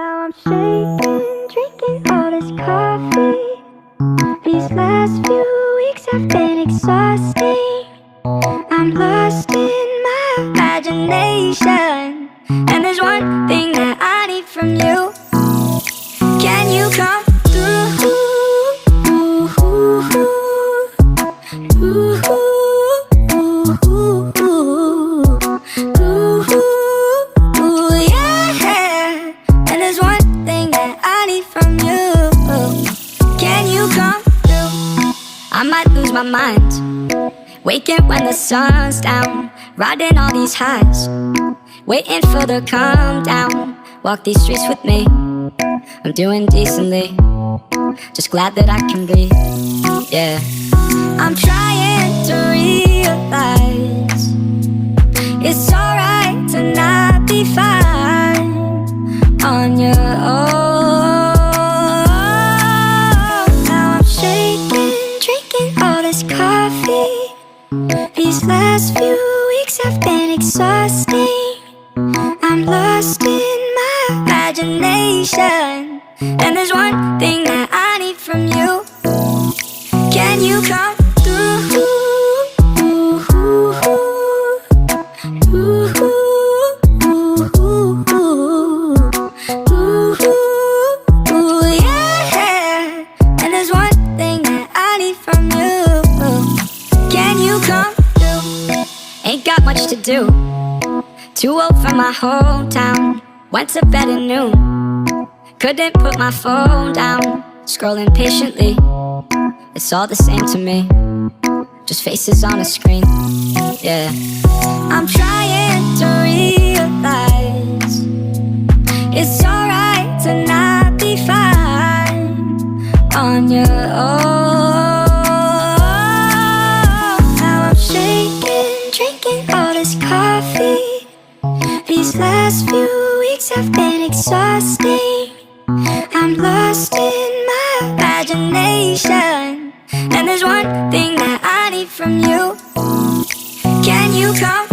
Now I'm shaking, drinking all this coffee. These last few weeks have been exhausting. I'm lost in my imagination, and there's one thing that I need from you. Can you come through? Yeah. And there's one thing that I need from you. Can you come through? I might lose my mind, waking when the sun's down, riding all these highs, waiting for the calm down. Walk these streets with me, I'm doing decently, just glad that I can breathe, yeah. I'm trying to realize it's alright to not be fine on your own. Now I'm shaking, drinking all this coffee. These last few weeks have been exhausting. I'm lost in my imagination, and there's one thing that I need from you. Can you come through? Yeah. And there's one thing that I need from you. Can you come through? Ain't got much to do, too old for my hometown. Went to bed at noon, couldn't put my phone down. Scrolling patiently, it's all the same to me, just faces on a screen, yeah. I'm trying to realize it's alright to not be fine on your own. Now I'm shaking, drinking all this coffee. These last few weeks have been exhausting. I'm lost in my imagination, and there's one thing that I need from you. Can you come